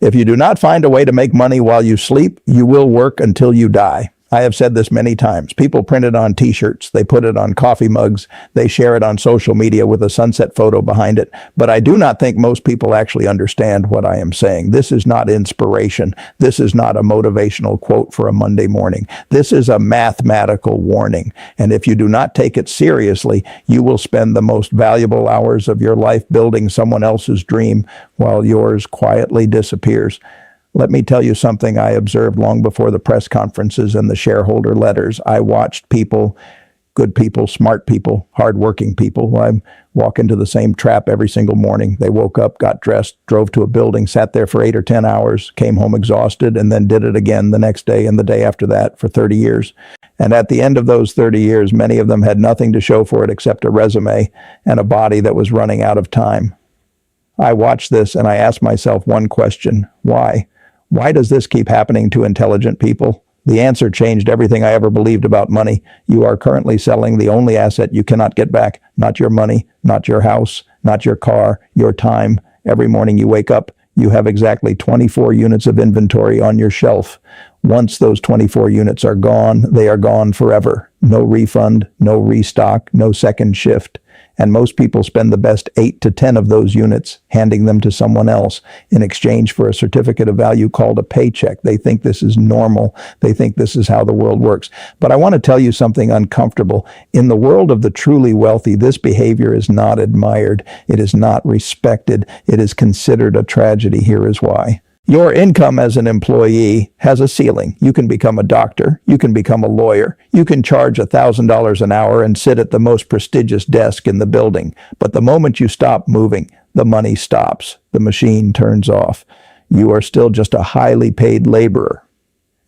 If you do not find a way to make money while you sleep, you will work until you die. I have said this many times. People print it on t-shirts, they put it on coffee mugs, they share it on social media with a sunset photo behind it. But I do not think most people actually understand what I am saying. This is not inspiration. This is not a motivational quote for a Monday morning. This is a mathematical warning. And if you do not take it seriously, you will spend the most valuable hours of your life building someone else's dream while yours quietly disappears. Let me tell you something I observed long before the press conferences and the shareholder letters. I watched people, good people, smart people, hardworking people. I walk into the same trap every single morning. They woke up, got dressed, drove to a building, sat there for 8 or 10 hours, came home exhausted, and then did it again the next day and the day after that for 30 years. And at the end of those 30 years, many of them had nothing to show for it except a resume and a body that was running out of time. I watched this and I asked myself one question: why? Why does this keep happening to intelligent people? The answer changed everything I ever believed about money. You are currently selling the only asset you cannot get back. Not your money, not your house, not your car, your time. Every morning you wake up, you have exactly 24 units of inventory on your shelf. Once those 24 units are gone, they are gone forever. No refund, no restock, no second shift. And most people spend the best 8 to 10 of those units handing them to someone else in exchange for a certificate of value called a paycheck. They think this is normal. They think this is how the world works. But I want to tell you something uncomfortable. In the world of the truly wealthy, this behavior is not admired. It is not respected. It is considered a tragedy. Here is why. Your income as an employee has a ceiling. You can become a doctor. You can become a lawyer. You can charge $1,000 an hour and sit at the most prestigious desk in the building. But the moment you stop moving, the money stops. The machine turns off. You are still just a highly paid laborer.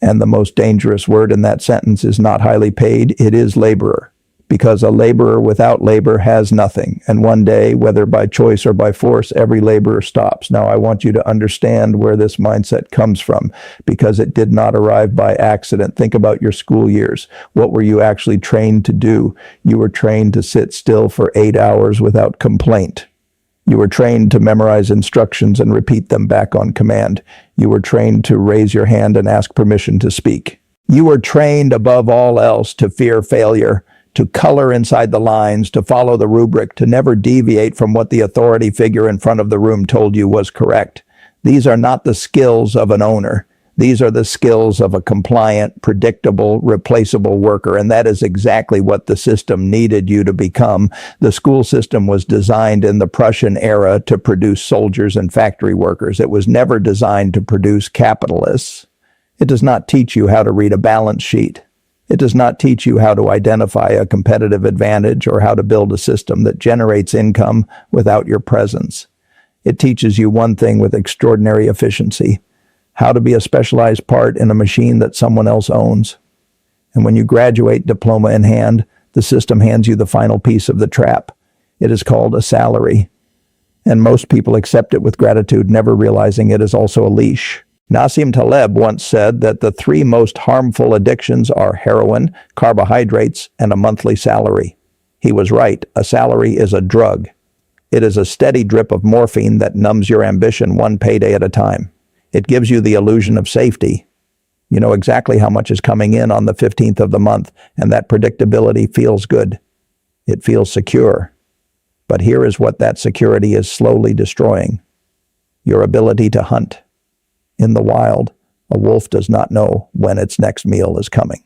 And the most dangerous word in that sentence is not highly paid, it is laborer. Because a laborer without labor has nothing. And one day, whether by choice or by force, every laborer stops. Now, I want you to understand where this mindset comes from, because it did not arrive by accident. Think about your school years. What were you actually trained to do? You were trained to sit still for 8 hours without complaint. You were trained to memorize instructions and repeat them back on command. You were trained to raise your hand and ask permission to speak. You were trained above all else to fear failure, to color inside the lines, to follow the rubric, to never deviate from what the authority figure in front of the room told you was correct. These are not the skills of an owner. These are the skills of a compliant, predictable, replaceable worker, and that is exactly what the system needed you to become. The school system was designed in the Prussian era to produce soldiers and factory workers. It was never designed to produce capitalists. It does not teach you how to read a balance sheet. It does not teach you how to identify a competitive advantage or how to build a system that generates income without your presence. It teaches you one thing with extraordinary efficiency: how to be a specialized part in a machine that someone else owns. And when you graduate, diploma in hand, the system hands you the final piece of the trap. It is called a salary. And most people accept it with gratitude, never realizing it is also a leash. Nassim Taleb once said that the 3 most harmful addictions are heroin, carbohydrates, and a monthly salary. He was right. A salary is a drug. It is a steady drip of morphine that numbs your ambition one payday at a time. It gives you the illusion of safety. You know exactly how much is coming in on the 15th of the month, and that predictability feels good. It feels secure. But here is what that security is slowly destroying: your ability to hunt. In the wild, a wolf does not know when its next meal is coming.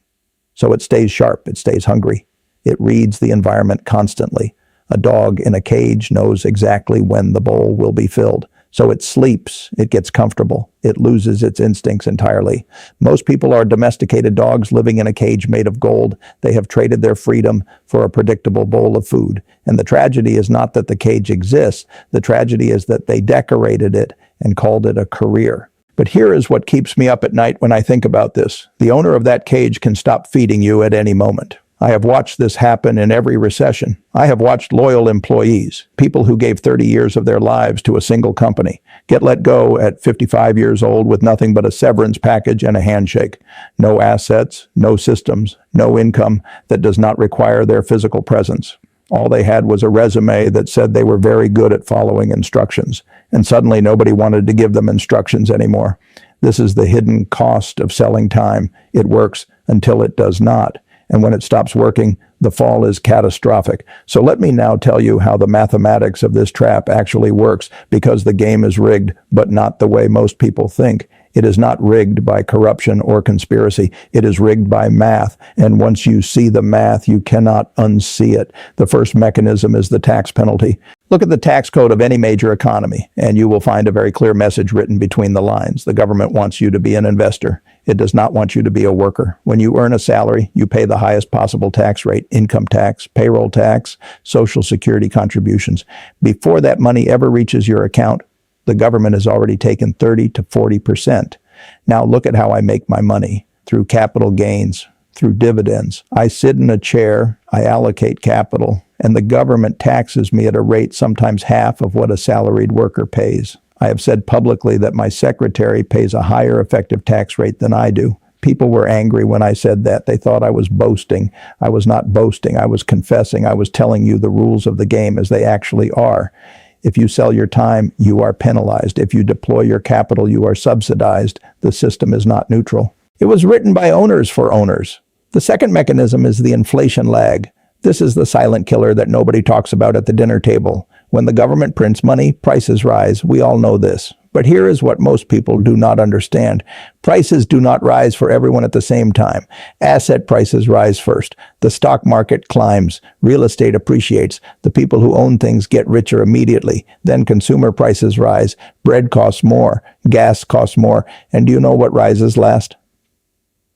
So it stays sharp, it stays hungry. It reads the environment constantly. A dog in a cage knows exactly when the bowl will be filled. So it sleeps, it gets comfortable, it loses its instincts entirely. Most people are domesticated dogs living in a cage made of gold. They have traded their freedom for a predictable bowl of food. And the tragedy is not that the cage exists. The tragedy is that they decorated it and called it a career. But here is what keeps me up at night when I think about this. The owner of that cage can stop feeding you at any moment. I have watched this happen in every recession. I have watched loyal employees, people who gave 30 years of their lives to a single company, get let go at 55 years old with nothing but a severance package and a handshake. No assets, no systems, no income that does not require their physical presence. All they had was a resume that said they were very good at following instructions, and suddenly nobody wanted to give them instructions anymore. This is the hidden cost of selling time. It works until it does not. And when it stops working, the fall is catastrophic. So let me now tell you how the mathematics of this trap actually works, because the game is rigged, but not the way most people think. It is not rigged by corruption or conspiracy. It is rigged by math. And once you see the math, you cannot unsee it. The first mechanism is the tax penalty. Look at the tax code of any major economy, and you will find a very clear message written between the lines. The government wants you to be an investor. It does not want you to be a worker. When you earn a salary, you pay the highest possible tax rate: income tax, payroll tax, Social Security contributions. Before that money ever reaches your account, the government has already taken 30 to 40%. Now look at how I make my money: through capital gains, through dividends. I sit in a chair, I allocate capital, and the government taxes me at a rate sometimes half of what a salaried worker pays. I have said publicly that my secretary pays a higher effective tax rate than I do. People were angry when I said that. They thought I was boasting. I was not boasting. I was confessing. I was telling you the rules of the game as they actually are. If you sell your time, you are penalized. If you deploy your capital, you are subsidized. The system is not neutral. It was written by owners for owners. The second mechanism is the inflation lag. This is the silent killer that nobody talks about at the dinner table. When the government prints money, prices rise. We all know this. But here is what most people do not understand. Prices do not rise for everyone at the same time. Asset prices rise first. The stock market climbs. Real estate appreciates. The people who own things get richer immediately. Then consumer prices rise. Bread costs more. Gas costs more. And do you know what rises last?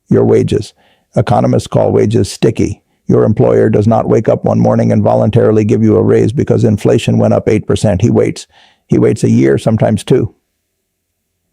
Your wages. Economists call wages sticky. Your employer does not wake up one morning and voluntarily give you a raise because inflation went up 8%. He waits. He waits a year, sometimes two.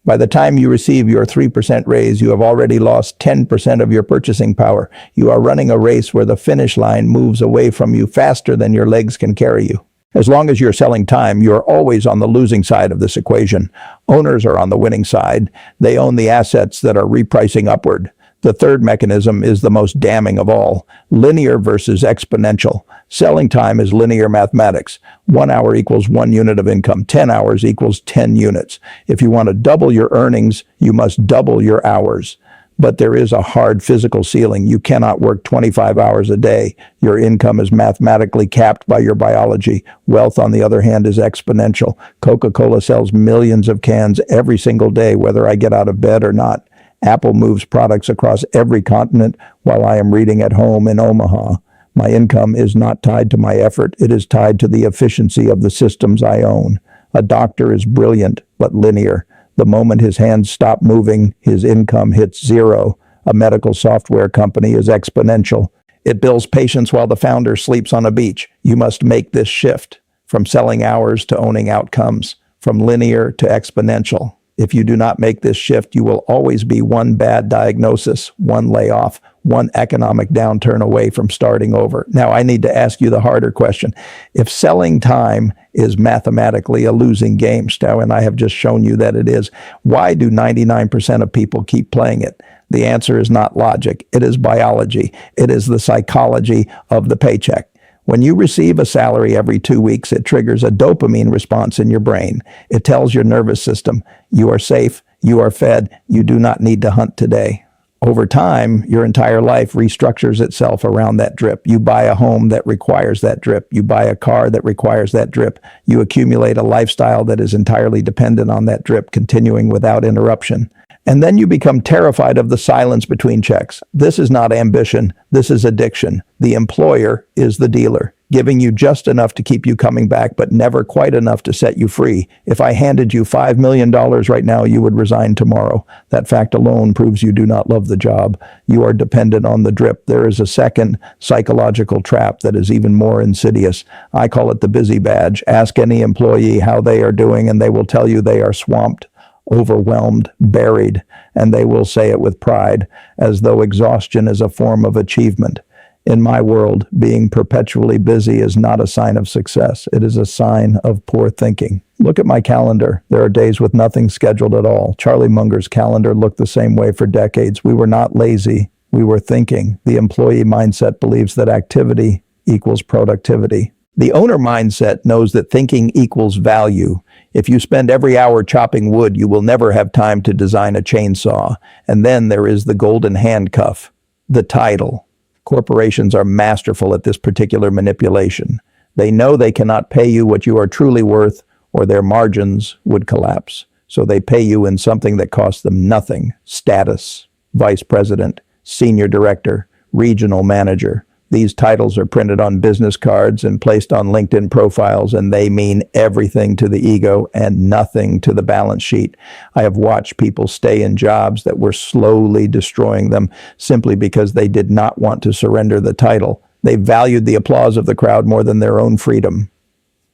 By the time you receive your 3% raise, you have already lost 10% of your purchasing power. You are running a race where the finish line moves away from you faster than your legs can carry you. As long as you're selling time, you're always on the losing side of this equation. Owners are on the winning side. They own the assets that are repricing upward. The third mechanism is the most damning of all: linear versus exponential. Selling time is linear mathematics. 1 hour equals 1 unit of income. 10 hours equals 10 units. If you want to double your earnings, you must double your hours. But there is a hard physical ceiling. You cannot work 25 hours a day. Your income is mathematically capped by your biology. Wealth, on the other hand, is exponential. Coca-Cola sells millions of cans every single day, whether I get out of bed or not. Apple moves products across every continent while I am reading at home in Omaha. My income is not tied to my effort. It is tied to the efficiency of the systems I own. A doctor is brilliant, but linear. The moment his hands stop moving, his income hits zero. A medical software company is exponential. It bills patients while the founder sleeps on a beach. You must make this shift from selling hours to owning outcomes, from linear to exponential. If you do not make this shift, you will always be one bad diagnosis, one layoff, one economic downturn away from starting over. Now, I need to ask you the harder question. If selling time is mathematically a losing game, Stow, and I have just shown you that it is, why do 99% of people keep playing it? The answer is not logic. It is biology. It is the psychology of the paycheck. When you receive a salary every 2 weeks, it triggers a dopamine response in your brain. It tells your nervous system, you are safe, you are fed, you do not need to hunt today. Over time, your entire life restructures itself around that drip. You buy a home that requires that drip. You buy a car that requires that drip. You accumulate a lifestyle that is entirely dependent on that drip, continuing without interruption. And then you become terrified of the silence between checks. This is not ambition. This is addiction. The employer is the dealer, giving you just enough to keep you coming back, but never quite enough to set you free. If I handed you $5 million right now, you would resign tomorrow. That fact alone proves you do not love the job. You are dependent on the drip. There is a second psychological trap that is even more insidious. I call it the busy badge. Ask any employee how they are doing, and they will tell you they are swamped, overwhelmed, buried, and they will say it with pride, as though exhaustion is a form of achievement. In my world, being perpetually busy is not a sign of success. It is a sign of poor thinking. Look at my calendar. There are days with nothing scheduled at all. Charlie Munger's calendar looked the same way for decades. We were not lazy. We were thinking. The employee mindset believes that activity equals productivity. The owner mindset knows that thinking equals value. If you spend every hour chopping wood, you will never have time to design a chainsaw. And then there is the golden handcuff, the title. Corporations are masterful at this particular manipulation. They know they cannot pay you what you are truly worth, or their margins would collapse. So they pay you in something that costs them nothing: status, vice president, senior director, regional manager. These titles are printed on business cards and placed on LinkedIn profiles, and they mean everything to the ego and nothing to the balance sheet. I have watched people stay in jobs that were slowly destroying them simply because they did not want to surrender the title. They valued the applause of the crowd more than their own freedom.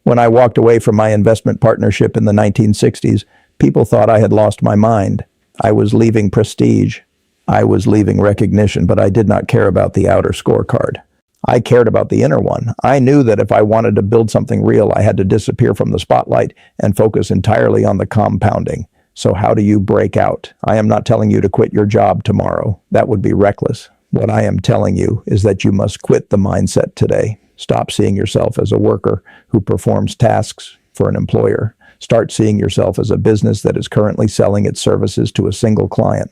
When I walked away from my investment partnership in the 1960s, people thought I had lost my mind. I was leaving prestige. I was leaving recognition, but I did not care about the outer scorecard. I cared about the inner one. I knew that if I wanted to build something real, I had to disappear from the spotlight and focus entirely on the compounding. So how do you break out? I am not telling you to quit your job tomorrow. That would be reckless. What I am telling you is that you must quit the mindset today. Stop seeing yourself as a worker who performs tasks for an employer. Start seeing yourself as a business that is currently selling its services to a single client.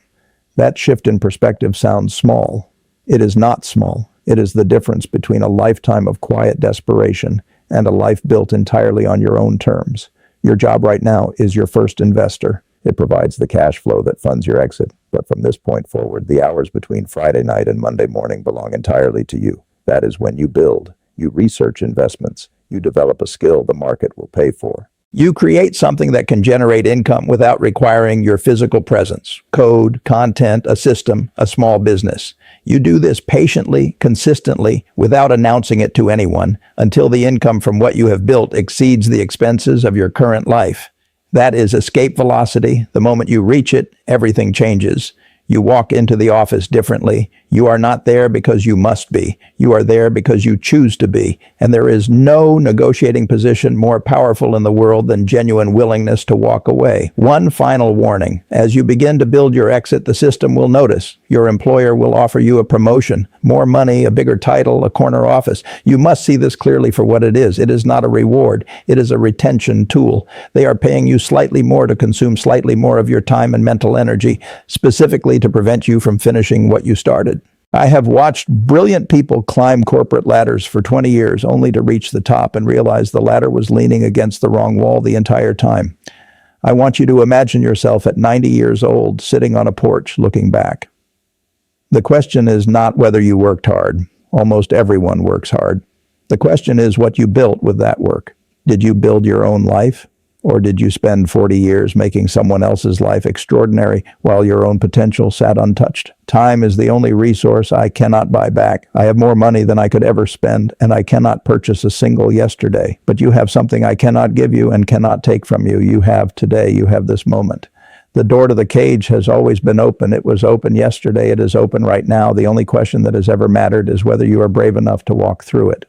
That shift in perspective sounds small. It is not small. It is the difference between a lifetime of quiet desperation and a life built entirely on your own terms. Your job right now is your first investor. It provides the cash flow that funds your exit. But from this point forward, the hours between Friday night and Monday morning belong entirely to you. That is when you build, you research investments, you develop a skill the market will pay for. You create something that can generate income without requiring your physical presence: code, content, a system, a small business. You do this patiently, consistently, without announcing it to anyone, until the income from what you have built exceeds the expenses of your current life. That is escape velocity. The moment you reach it, everything changes. You walk into the office differently. You are not there because you must be. You are there because you choose to be. And there is no negotiating position more powerful in the world than genuine willingness to walk away. One final warning: as you begin to build your exit, the system will notice. Your employer will offer you a promotion, more money, a bigger title, a corner office. You must see this clearly for what it is. It is not a reward. It is a retention tool. They are paying you slightly more to consume slightly more of your time and mental energy, specifically to prevent you from finishing what you started. I have watched brilliant people climb corporate ladders for 20 years only to reach the top and realize the ladder was leaning against the wrong wall the entire time. I want you to imagine yourself at 90 years old, sitting on a porch, looking back. The question is not whether you worked hard. Almost everyone works hard. The question is what you built with that work. Did you build your own life? Or did you spend 40 years making someone else's life extraordinary while your own potential sat untouched? Time is the only resource I cannot buy back. I have more money than I could ever spend, and I cannot purchase a single yesterday. But you have something I cannot give you and cannot take from you. You have today. You have this moment. The door to the cage has always been open. It was open yesterday. It is open right now. The only question that has ever mattered is whether you are brave enough to walk through it.